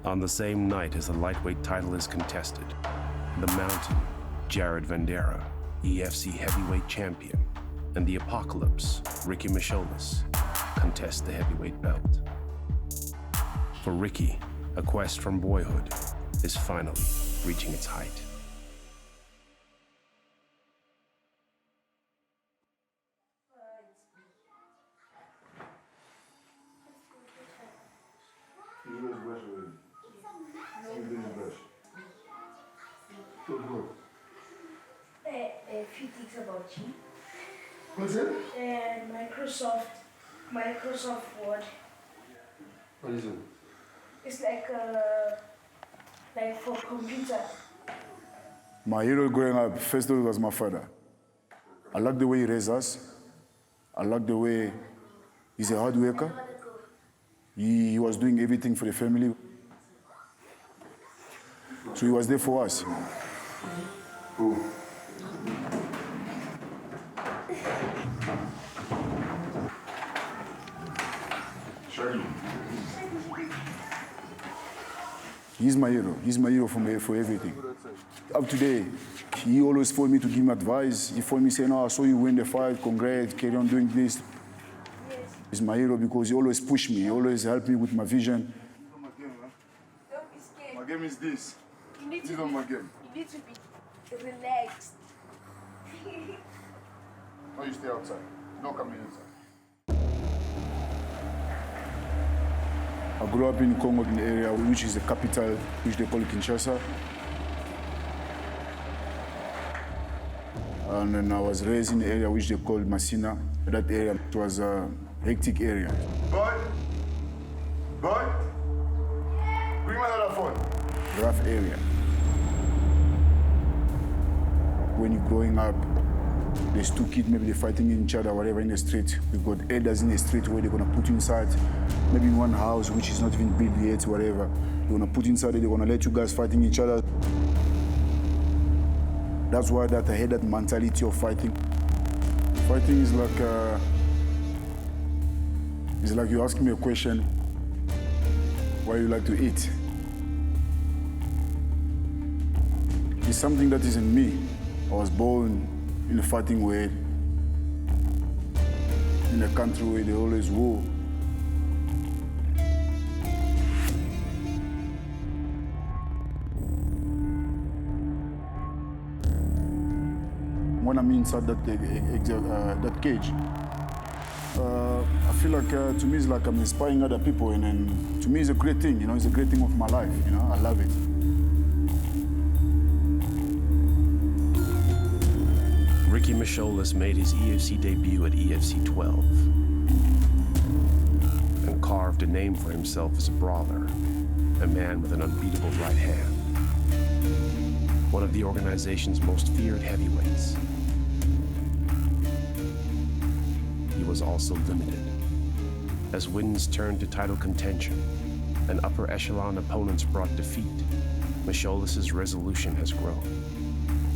On the same night as the lightweight title is contested, the Mountain, Vanderaa, EFC heavyweight champion, and the Apocalypse, Ricky Misholas, contest the heavyweight belt. For Ricky, a quest from boyhood is finally reaching its height. A few things about you. What's it? Microsoft Word. What is it? It's like for computer. My hero growing up, first of all, was my father. I like the way he raised us. I like the way he's a hard worker. He was doing everything for the family. So he was there for us. Ooh. He's my hero. He's my hero for everything. Up to date, he always phoned me to give me advice. He phoned me saying, "Oh, I saw you win the fight. Congrats, carry on doing this." Yes. He's my hero because he always pushed me. He always helped me with my vision. Don't be scared. My game is this. You need This to is not be, my game. You need to be relaxed. No, you stay outside. No coming inside. I grew up in Congo, in the area which is the capital, which they call Kinshasa. And then I was raised in the area which they call Masina. That area was a hectic area. Boy, bring my other phone. Rough area. When you're growing up, there's two kids, maybe they're fighting each other, whatever, in the street. We got elders in the street where they're gonna put you inside, maybe in one house, which is not even built yet, whatever. They're gonna put you inside, they're gonna let you guys fighting each other. That's why that I had that mentality of fighting. Fighting is like, it's like you asking me a question, why you like to eat. It's something that is in me. I was born in a fighting way, in a country where they always war. When I'm inside that cage, I feel like to me it's like I'm inspiring other people, and then to me it's a great thing. You know, it's a great thing of my life. You know, I love it. Ricky Misholas made his EFC debut at EFC 12 and carved a name for himself as a brawler, a man with an unbeatable right hand, one of the organization's most feared heavyweights. He was also limited. As wins turned to title contention and upper echelon opponents brought defeat, Misholas' resolution has grown.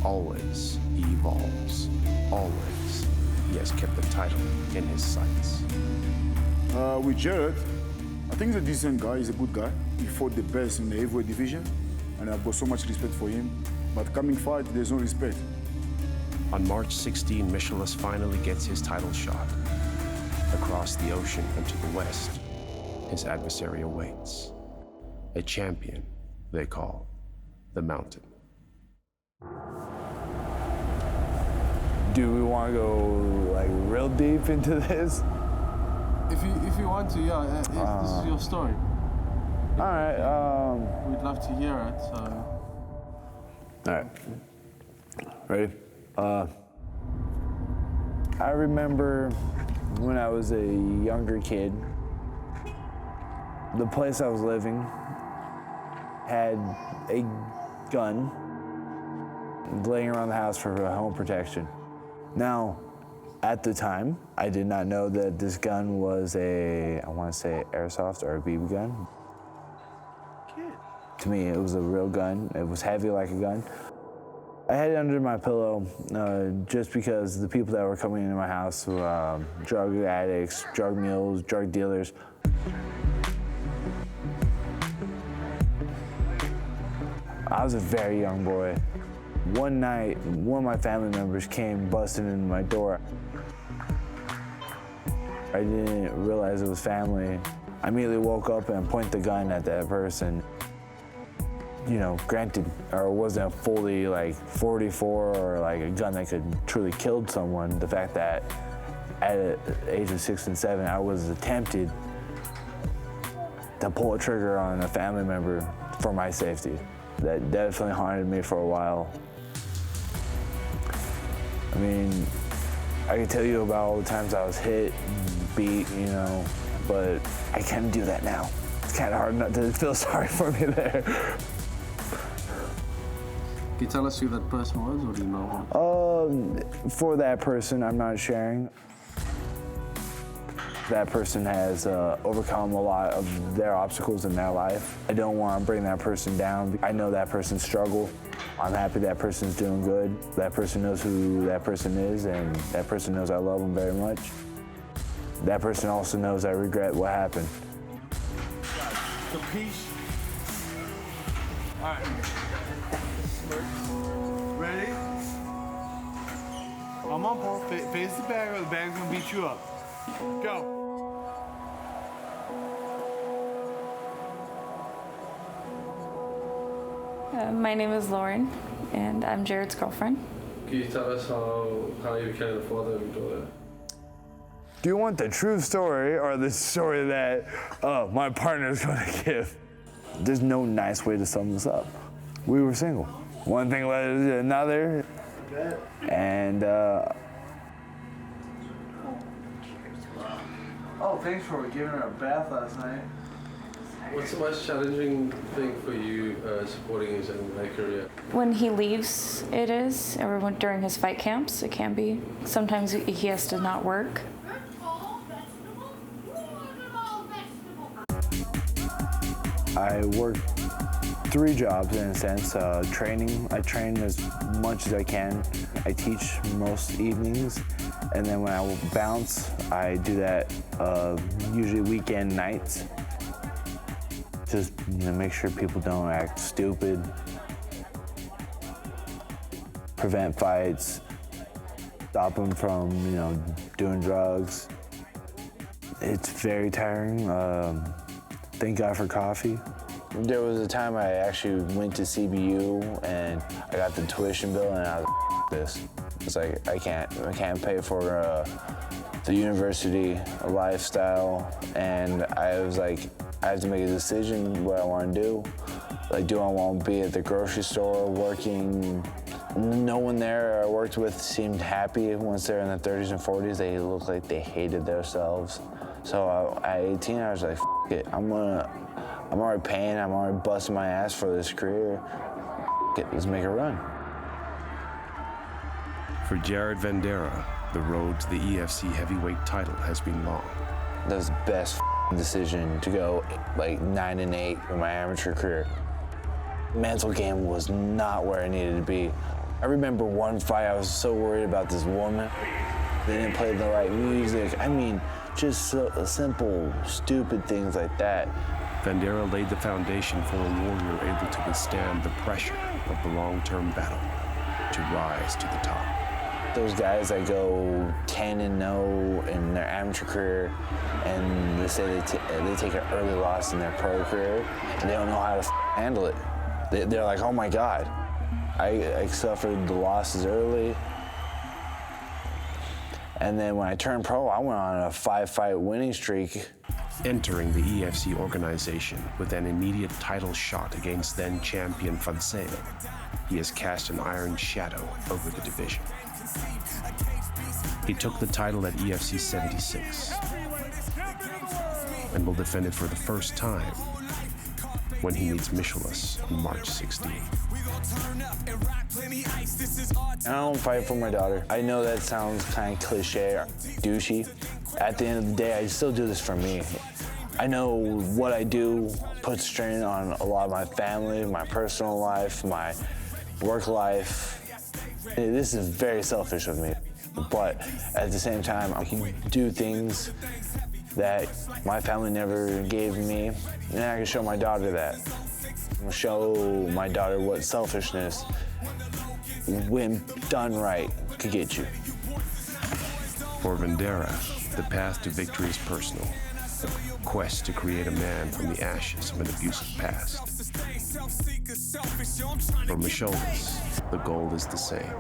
Always he evolves. Always he has kept the title in his sights. With Jared, I think he's a decent guy, he's a good guy. He fought the best in the heavyweight division, and I've got so much respect for him. But coming fight, there's no respect. On March 16, Misholas finally gets his title shot. Across the ocean and to the west, his adversary awaits. A champion they call the Mountain. Do we want to go like real deep into this? If you want to, yeah. If this is your story. All right. We'd love to hear it. So. All right. Ready? I remember when I was a younger kid, the place I was living had a gun laying around the house for home protection. Now, at the time, I did not know that this gun was I want to say airsoft or a BB gun. To me, it was a real gun. It was heavy like a gun. I had it under my pillow just because the people that were coming into my house were drug addicts, drug mules, drug dealers. I was a very young boy. One night, one of my family members came busting in my door. I didn't realize it was family. I immediately woke up and pointed the gun at that person. You know, granted, or it wasn't a fully like 44 or like a gun that could truly kill someone. The fact that at the age of 6 and 7, I was attempted to pull a trigger on a family member for my safety. That definitely haunted me for a while. I mean, I could tell you about all the times I was hit, beat, you know, but I can't do that now. It's kind of hard not to feel sorry for me there. Can you tell us who that person was, or do you know? For that person, I'm not sharing. That person has overcome a lot of their obstacles in their life. I don't want to bring that person down. I know that person's struggle. I'm happy that person's doing good. That person knows who that person is, and that person knows I love them very much. That person also knows I regret what happened. Capiche? All right. Ready? I'm on ball. Face the bag, or the bag's gonna beat you up. Go. My name is Lauren, and I'm Jared's girlfriend. Can you tell us how you became the father of your daughter? Do you want the true story or the story that my partner's gonna give? There's no nice way to sum this up. We were single. One thing led to another, and Oh, thanks for giving her a bath last night. What's the most challenging thing for you supporting his MMA career? When he leaves, it is, or during his fight camps, it can be. Sometimes he has to not work. I work 3 jobs in a sense. Training, I train as much as I can. I teach most evenings, and then when I bounce, I do that usually weekend nights. Just make sure people don't act stupid, prevent fights, stop them from doing drugs. It's very tiring. Thank God for coffee. There was a time I actually went to CBU and I got the tuition bill and I was like, this. It's like I can't pay for the university lifestyle, and I was like, I have to make a decision what I want to do. Like, do I want to be at the grocery store working? No one there I worked with seemed happy once they're in their 30s and 40s. They looked like they hated themselves. So at 18, I was like, F it. I'm already paying, I'm already busting my ass for this career. F it, let's make a run. For Jared Vanderaa, the road to the EFC heavyweight title has been long. That was the best decision to go like 9-8 in my amateur career. Mental game was not where I needed to be. I remember one fight, I was so worried about this woman. They didn't play the right music. I mean, just simple, stupid things like that. Vanderaa laid the foundation for a warrior able to withstand the pressure of the long-term battle to rise to the top. Those guys that go 10-0 in their amateur career, and they say they take an early loss in their pro career, and they don't know how to handle it. They're like, oh my God, I suffered the losses early. And then when I turned pro, I went on a 5-fight winning streak. Entering the EFC organization with an immediate title shot against then-champion Vanderaa, he has cast an iron shadow over the division. He took the title at EFC 76 and will defend it for the first time when he meets Misholas on March 16. I don't fight for my daughter. I know that sounds kind of cliche or douchey. At the end of the day, I still do this for me. I know what I do puts strain on a lot of my family, my personal life, my work life. This is very selfish of me, but at the same time, I can do things that my family never gave me, and I can show my daughter that. Show my daughter what selfishness, when done right, could get you. For Vanderaa, the path to victory is personal. A quest to create a man from the ashes of an abusive past. For Misholas, the goal is the same.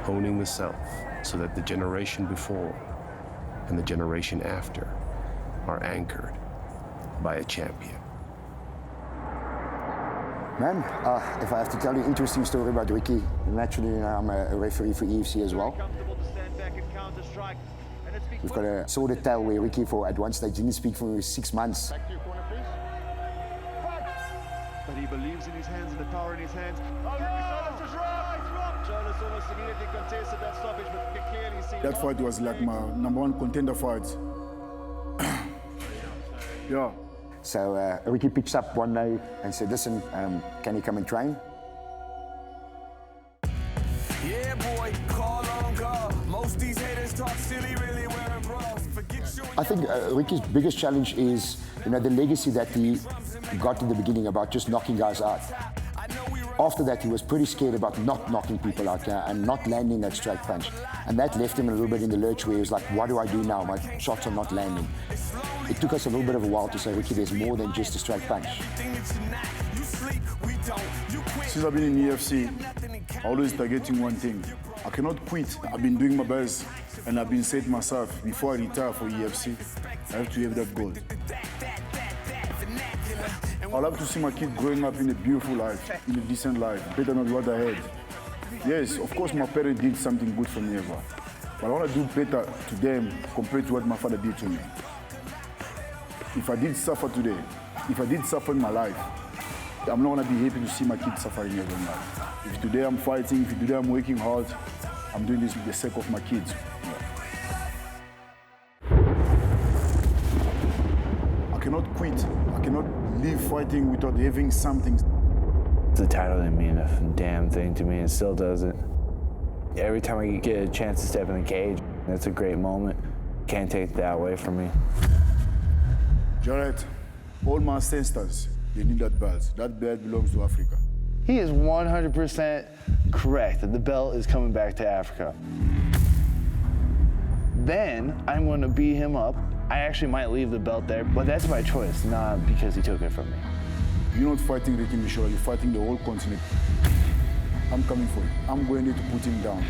Honing the self so that the generation before and the generation after are anchored by a champion. Man, if I have to tell you an interesting story about Ricky, naturally I'm a referee for EFC as well. We've got a sordid tale where Ricky, at one stage, didn't speak for 6 months. Back to your corner, please. But he believes in his hands and the power in his hands. Oh, Misholas is right! Misholas almost immediately contested that stoppage, but you can clearly see... That fight was like my #1 contender fight. Yeah. So Ricky pitched up one day and said, listen, can you come and train? Yeah, boy, call on God. Most these haters talk silly, really wearing bras. I think Ricky's biggest challenge is, the legacy that he got in the beginning about just knocking guys out. After that, he was pretty scared about not knocking people out and not landing that straight punch. And that left him a little bit in the lurch where he was like, what do I do now? My shots are not landing. It took us a little bit of a while to say, Ricky, there's more than just a straight punch. Since I've been in EFC, I always targeting one thing. I cannot quit. I've been doing my best, and I've been saying to myself, before I retire for EFC, I have to have that goal. I love to see my kid growing up in a beautiful life, in a decent life, better than what I had. Yes, of course my parents did something good for me as well. But I want to do better to them compared to what my father did to me. If I did suffer today, if I did suffer in my life, I'm not going to be happy to see my kids suffering in life. If today I'm fighting, if today I'm working hard, I'm doing this for the sake of my kids. I cannot quit. I cannot leave fighting without having something. The title didn't mean a damn thing to me, and still doesn't. Every time I get a chance to step in the cage, it's a great moment. Can't take that away from me. Jared, all my ancestors, they need that belt. That belt belongs to Africa. He is 100% correct that the belt is coming back to Africa. Then I'm going to beat him up. I actually might leave the belt there, but that's my choice, not because he took it from me. You're not fighting Ricky Misholas, you're fighting the whole continent. I'm coming for you. I'm going there to put him down.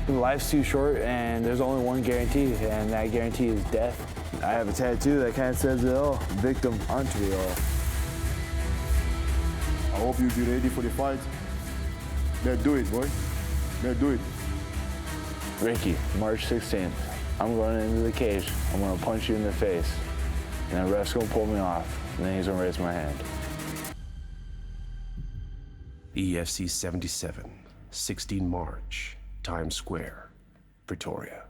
Life's too short, and there's only one guarantee, and that guarantee is death. I have a tattoo that kind of says it all. Victim unto it all. I hope you'll be ready for the fight. Let's do it, boy. Let's do it. Ricky, March 16th. I'm going into the cage. I'm going to punch you in the face. And the ref's going to pull me off. And then he's going to raise my hand. EFC 77, 16 March, Times Square, Pretoria.